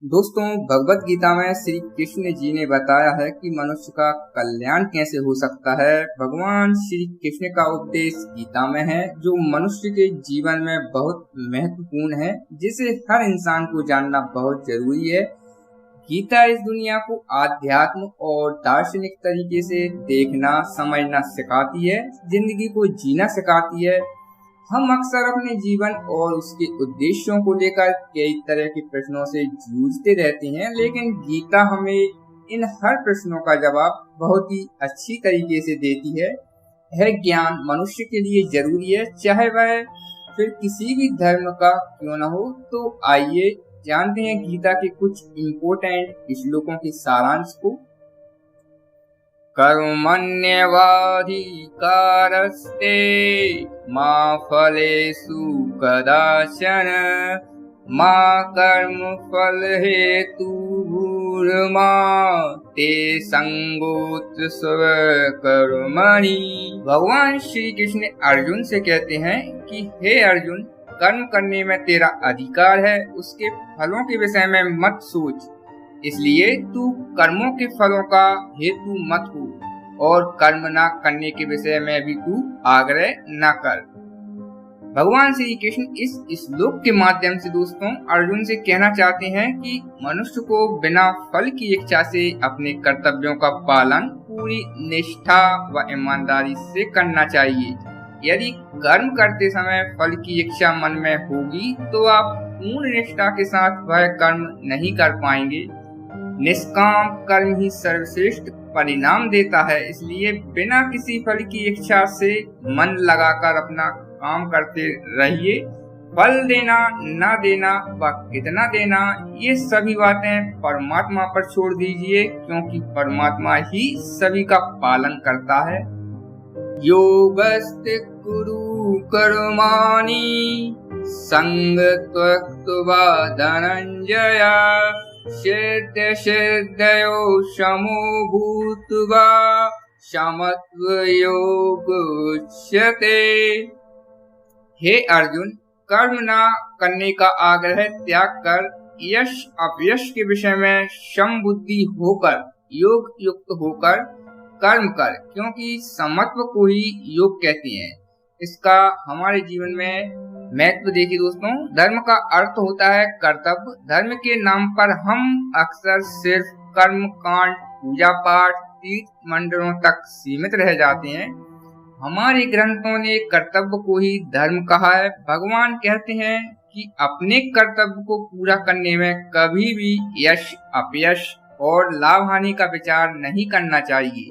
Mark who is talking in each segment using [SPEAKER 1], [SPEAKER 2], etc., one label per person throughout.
[SPEAKER 1] दोस्तों, भगवत गीता में श्री कृष्ण जी ने बताया है कि मनुष्य का कल्याण कैसे हो सकता है। भगवान श्री कृष्ण का उपदेश गीता में है जो मनुष्य के जीवन में बहुत महत्वपूर्ण है, जिसे हर इंसान को जानना बहुत जरूरी है। गीता इस दुनिया को आध्यात्म और दार्शनिक तरीके से देखना समझना सिखाती है, जिंदगी को जीना सिखाती है। हम अक्सर अपने जीवन और उसके उद्देश्यों को लेकर कई तरह के प्रश्नों से जूझते रहते हैं, लेकिन गीता हमें इन हर प्रश्नों का जवाब बहुत ही अच्छी तरीके से देती है। यह ज्ञान मनुष्य के लिए जरूरी है, चाहे वह फिर किसी भी धर्म का क्यों न हो। तो आइए जानते हैं गीता के कुछ इम्पोर्टेंट श्लोकों के सारांश को। कर्मण्येवाधिकारस्ते मा फलेषु कदाचन मा कर्मफल हेतुर्मा ते संगोत्र स्वकर्मणि। भगवान श्री कृष्ण अर्जुन से कहते हैं कि हे अर्जुन, कर्म करने में तेरा अधिकार है, उसके फलों के विषय में मत सोच। इसलिए तू कर्मों के फलों का हेतु मत हो और कर्म न करने के विषय में भी तू आग्रह न कर। भगवान श्री कृष्ण इस श्लोक के माध्यम से दोस्तों अर्जुन से कहना चाहते हैं कि मनुष्य को बिना फल की इच्छा से अपने कर्तव्यों का पालन पूरी निष्ठा व ईमानदारी से करना चाहिए। यदि कर्म करते समय फल की इच्छा मन में होगी तो आप पूर्ण निष्ठा के साथ वह कर्म नहीं कर पाएंगे। निष्काम कर्म ही सर्वश्रेष्ठ परिणाम देता है, इसलिए बिना किसी फल की इच्छा से मन लगाकर अपना काम करते रहिए। फल देना न देना व कितना देना, ये सभी बातें परमात्मा पर छोड़ दीजिए, क्योंकि परमात्मा ही सभी का पालन करता है। योगस्ते कुरु कर्माणि संगत्वा धनंजय सिद्ध सिद्धयो समो भूत्वा समत्व योग उच्यते। हे अर्जुन, कर्म न करने का आग्रह त्याग कर यश अपयश के विषय में सम बुद्धि होकर योग युक्त होकर कर्म कर, क्योंकि समत्व को ही योग कहते हैं। इसका हमारे जीवन में महत्व देखिए दोस्तों। धर्म का अर्थ होता है कर्तव्य। धर्म के नाम पर हम अक्सर सिर्फ कर्म कांड, पूजा पाठ, तीर्थ मंदिरों तक सीमित रह जाते हैं। हमारे ग्रंथों ने कर्तव्य को ही धर्म कहा है। भगवान कहते हैं कि अपने कर्तव्य को पूरा करने में कभी भी यश अपयश और लाभ हानि का विचार नहीं करना चाहिए।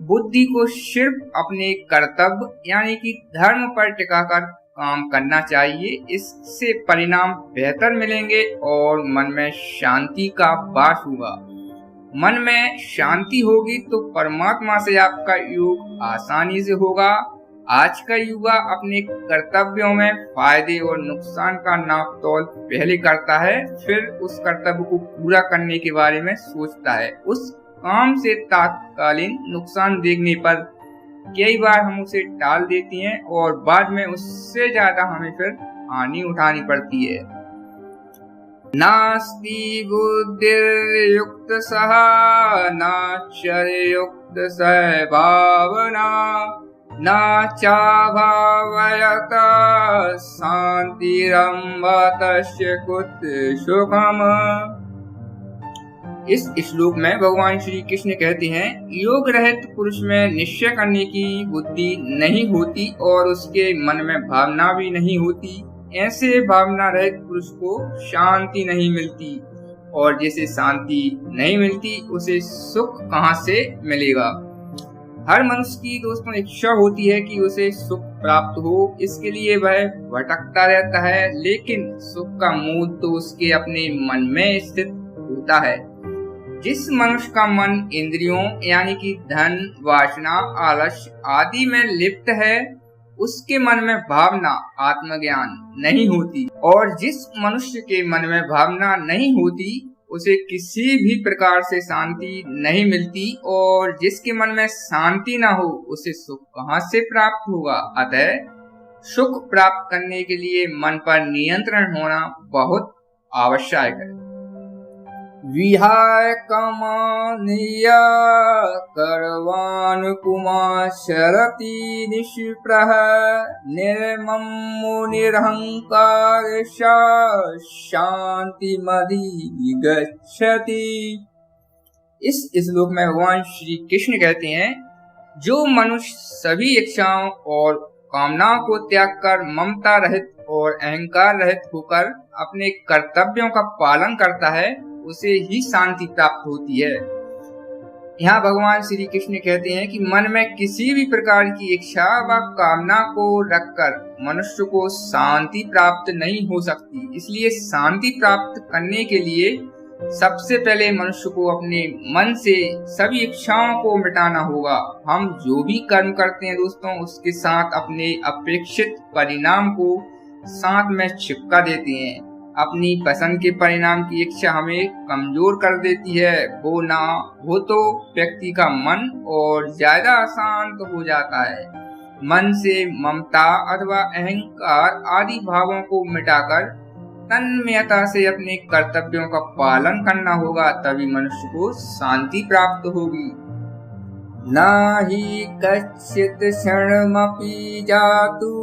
[SPEAKER 1] बुद्धि को सिर्फ अपने कर्तव्य यानी कि धर्म पर टिकाकर काम करना चाहिए। इससे परिणाम बेहतर मिलेंगे और मन में शांति का वास होगा। मन में शांति होगी तो परमात्मा से आपका योग आसानी से होगा। आज का युवा अपने कर्तव्यों में फायदे और नुकसान का नाप तोल पहले करता है, फिर उस कर्तव्य को पूरा करने के बारे में सोचता है। उस काम से तात्कालिक नुकसान देखने पर कई बार हम उसे टाल देती हैं और बाद में उससे ज्यादा हमें फिर हानि उठानी पड़ती है। नास्ति बुद्धिर्युक्त सह नाच्युक्त भावना न चाभावयत शांतिरम्ब तस्य कुत सुखम। इस श्लोक में भगवान श्री कृष्ण कहते हैं, योग रहित पुरुष में निश्चय करने की बुद्धि नहीं होती और उसके मन में भावना भी नहीं होती। ऐसे भावना रहित पुरुष को शांति नहीं मिलती और जिसे शांति नहीं मिलती उसे सुख कहाँ से मिलेगा। हर मनुष्य की दोस्तों इच्छा होती है कि उसे सुख प्राप्त हो, इसके लिए वह भटकता रहता है, लेकिन सुख का मूल तो उसके अपने मन में स्थित होता है। जिस मनुष्य का मन इंद्रियों यानी कि धन, वासना, आलस्य आदि में लिप्त है, उसके मन में भावना आत्मज्ञान नहीं होती। और जिस मनुष्य के मन में भावना नहीं होती उसे किसी भी प्रकार से शांति नहीं मिलती, और जिसके मन में शांति न हो उसे सुख कहाँ से प्राप्त होगा। अतः सुख प्राप्त करने के लिए मन पर नियंत्रण होना बहुत आवश्यक है। विहाय कामानिय कर्वानुपुमाशरति निष्प्रह निर्मम मुनिरहंकार शांतिमधिगच्छति। इस श्लोक में भगवान श्री कृष्ण कहते हैं, जो मनुष्य सभी इच्छाओं और कामनाओं को त्याग कर ममता रहित और अहंकार रहित होकर अपने कर्तव्यों का पालन करता है, उसे ही शांति प्राप्त होती है। यहाँ भगवान श्री कृष्ण कहते हैं कि मन में किसी भी प्रकार की इच्छा व कामना को रखकर मनुष्य को शांति प्राप्त नहीं हो सकती। इसलिए शांति प्राप्त करने के लिए सबसे पहले मनुष्य को अपने मन से सभी इच्छाओं को मिटाना होगा। हम जो भी कर्म करते हैं दोस्तों, उसके साथ अपने अपेक्षित परिणाम को साथ में चिपका देते हैं। अपनी पसंद के परिणाम की इच्छा हमें कमजोर कर देती है। वो ना हो तो व्यक्ति का मन और ज्यादा अशांत हो जाता है। मन से ममता अथवा अहंकार आदि भावों को मिटाकर तन्मयता से अपने कर्तव्यों का पालन करना होगा, तभी मनुष्य को शांति प्राप्त होगी। नाहि कच्चित् क्षणमपि जातु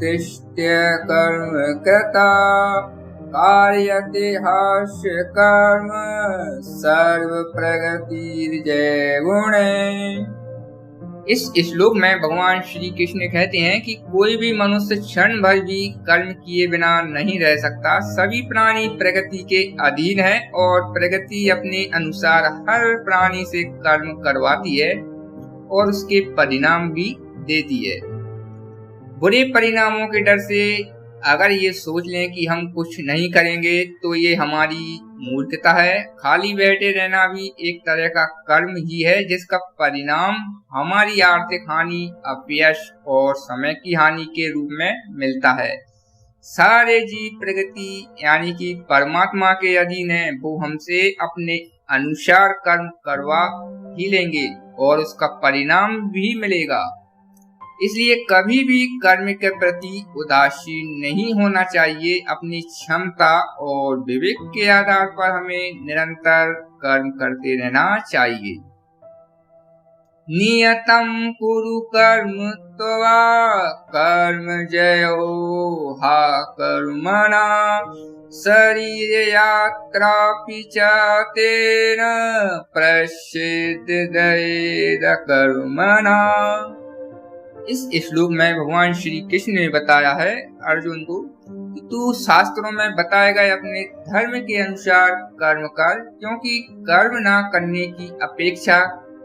[SPEAKER 1] तिष्ठ्य कर्म कृता कार्यते हास्य कर्म सर्व प्रगतिर्जय गुणे। इस श्लोक में भगवान श्री कृष्ण कहते हैं कि कोई भी मनुष्य क्षण भर भी कर्म किए बिना नहीं रह सकता। सभी प्राणी प्रकृति के अधीन है और प्रकृति अपने अनुसार हर प्राणी से कर्म करवाती है और उसके परिणाम भी देती है। बुरे परिणामों के डर से अगर ये सोच लें कि हम कुछ नहीं करेंगे तो ये हमारी मूर्खता है। खाली बैठे रहना भी एक तरह का कर्म ही है, जिसका परिणाम हमारी आर्थिक हानि, अपयश और समय की हानि के रूप में मिलता है। सारे जीव प्रगति यानी कि परमात्मा के अधीन है। वो हमसे अपने अनुसार कर्म करवा ही लेंगे और उसका परिणाम भी मिलेगा। इसलिए कभी भी कर्म के प्रति उदासीन नहीं होना चाहिए। अपनी क्षमता और विवेक के आधार पर हमें निरंतर कर्म करते रहना चाहिए। नियतं कुरु कर्म त्वा कर्म जयो हा कर्मणा शरीर यात्रापि च तेन प्रसिद्ध कर्मणा। इस श्लोक में भगवान श्री कृष्ण ने बताया है अर्जुन को कि तू शास्त्रों में बताए गए अपने धर्म के अनुसार कर्म कर, क्योंकि कर्म ना करने की अपेक्षा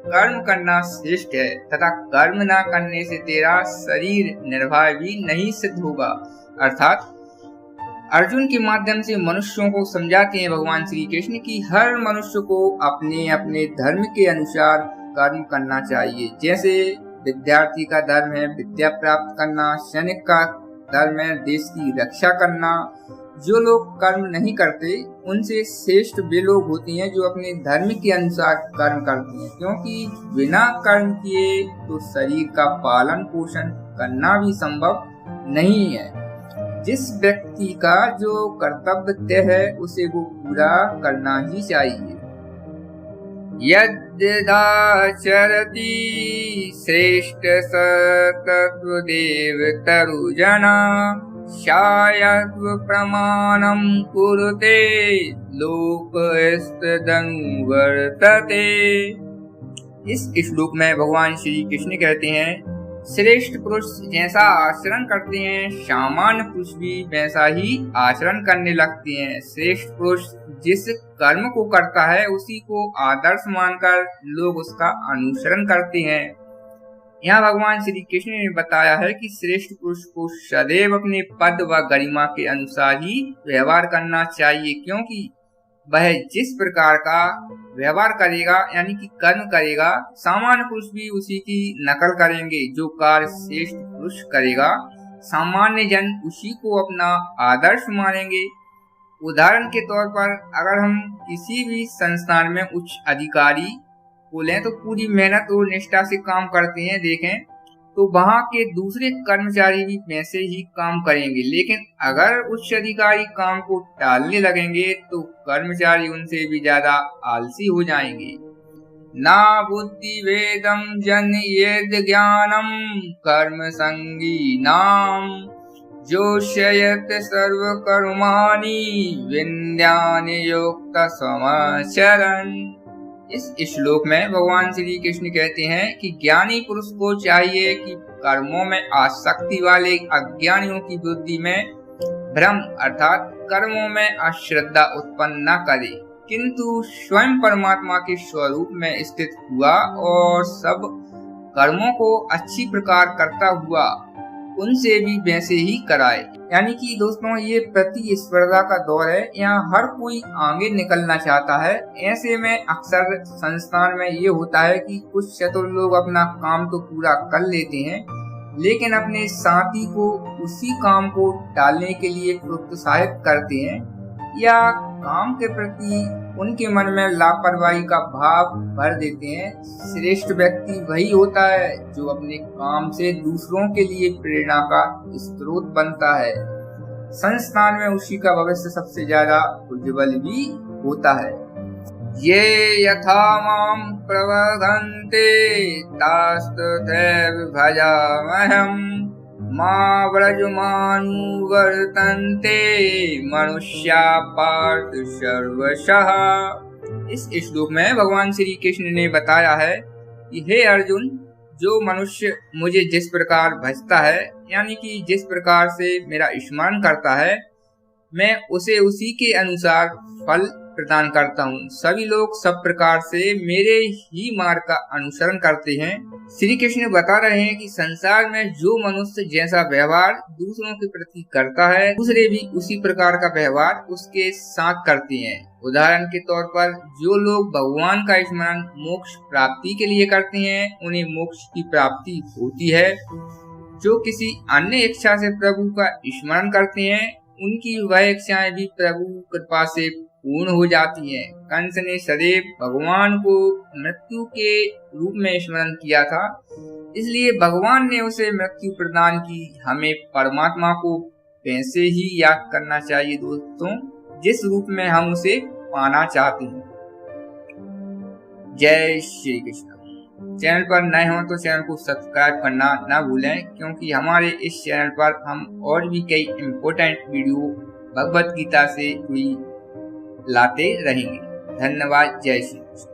[SPEAKER 1] कर्म करना श्रेष्ठ है तथा कर्म ना करने से तेरा शरीर निर्भय भी नहीं सिद्ध होगा। अर्थात अर्जुन के माध्यम से मनुष्यों को समझाते हैं भगवान श्री कृष्ण कि हर मनुष्य को अपने अपने धर्म के अनुसार कर्म करना चाहिए। जैसे विद्यार्थी का धर्म है विद्या प्राप्त करना, सैनिक का धर्म है देश की रक्षा करना। जो लोग कर्म नहीं करते उनसे श्रेष्ठ वे लोग होते हैं जो अपने धर्म के अनुसार कर्म करते हैं, क्योंकि बिना कर्म किए तो शरीर का पालन पोषण करना भी संभव नहीं है। जिस व्यक्ति का जो कर्तव्य तय है उसे वो पूरा करना ही चाहिए। यद्यदाचरति श्रेष्ठ स तत्त्वदेव तरुजना शायत्व प्रमाणं कुरुते लोकस्तदनुवर्तते। इस श्लोक में भगवान श्री कृष्ण कहते हैं, श्रेष्ठ पुरुष जैसा आचरण करते हैं सामान्य पुरुष भी वैसा ही आचरण करने लगते हैं। श्रेष्ठ पुरुष जिस कर्म को करता है उसी को आदर्श मानकर लोग उसका अनुसरण करते हैं। यहाँ भगवान श्री कृष्ण ने बताया है कि श्रेष्ठ पुरुष को सदैव अपने पद व गरिमा के अनुसार ही व्यवहार करना चाहिए, क्योंकि वह जिस प्रकार का व्यवहार करेगा यानी कि कर्म करेगा, सामान्य पुरुष भी उसी की नकल करेंगे। जो कार्य श्रेष्ठ पुरुष करेगा सामान्य जन उसी को अपना आदर्श मानेंगे। उदाहरण के तौर पर अगर हम किसी भी संस्थान में उच्च अधिकारी को लें तो पूरी मेहनत और निष्ठा से काम करते हैं देखें, तो वहां के दूसरे कर्मचारी भी वैसे ही काम करेंगे, लेकिन अगर उच्च अधिकारी काम को टालने लगेंगे तो कर्मचारी उनसे भी ज्यादा आलसी हो जाएंगे। ना बुद्धि वेदम जनयेद ज्ञानम कर्म संगी नाम जोशयत सर्व कर्माणि विन्द्यानि युक्त समाचरण। इस श्लोक में भगवान श्री कृष्ण कहते हैं कि ज्ञानी पुरुष को चाहिए कि कर्मों में आसक्ति वाले अज्ञानियों की बुद्धि में भ्रम अर्थात कर्मों में अश्रद्धा उत्पन्न न करे, किंतु स्वयं परमात्मा के स्वरूप में स्थित हुआ और सब कर्मों को अच्छी प्रकार करता हुआ उनसे भी वैसे ही कराए। यानी कि दोस्तों ये प्रतिस्पर्धा का दौर है, यहाँ हर कोई आगे निकलना चाहता है। ऐसे में अक्सर संस्थान में ये होता है कि कुछ चतुर लोग अपना काम तो पूरा कर लेते हैं, लेकिन अपने साथी को उसी काम को टालने के लिए प्रोत्साहित करते हैं या काम के प्रति उनके मन में लापरवाही का भाव भर देते हैं। श्रेष्ठ व्यक्ति वही होता है जो अपने काम से दूसरों के लिए प्रेरणा का स्रोत बनता है। संस्थान में उसी का भविष्य सबसे ज्यादा उज्जवल भी होता है। ये यथा माम प्रवदन्ते तास्तथैव भजाम्यहम् मां व्रजमानुवर्तन्ते मनुष्या पार्थ सर्वशः। इस श्लोक में भगवान श्री कृष्ण ने बताया है कि हे अर्जुन, जो मनुष्य मुझे जिस प्रकार भजता है, यानी कि जिस प्रकार से मेरा स्मरण करता है, मैं उसे उसी के अनुसार फल प्रदान करता हूँ। सभी लोग सब प्रकार से मेरे ही मार्ग का अनुसरण करते हैं। श्री कृष्ण बता रहे हैं कि संसार में जो मनुष्य जैसा व्यवहार दूसरों के प्रति करता है, दूसरे भी उसी प्रकार का व्यवहार उसके साथ करते हैं। उदाहरण के तौर पर जो लोग भगवान का स्मरण मोक्ष प्राप्ति के लिए करते हैं, उन्हें मोक्ष की प्राप्ति होती है। जो किसी अन्य इच्छा से प्रभु का स्मरण करते हैं, उनकी वह इच्छाएं भी प्रभु कृपा से पूर्ण हो जाती हैं। कंस ने सदैव भगवान को मृत्यु के रूप में स्मरण किया था, इसलिए भगवान ने उसे मृत्यु प्रदान की। हमें परमात्मा को वैसे ही याद करना चाहिए दोस्तों, जिस रूप में हम उसे पाना चाहते हैं। जय श्री कृष्ण। चैनल पर नए हो तो चैनल को सब्सक्राइब करना ना भूलें, क्योंकि हमारे इस चैनल पर हम और भी कई इम्पोर्टेंट वीडियो भगवत गीता से जुड़ी लाते रहेंगे। धन्यवाद। जय श्री कृष्ण।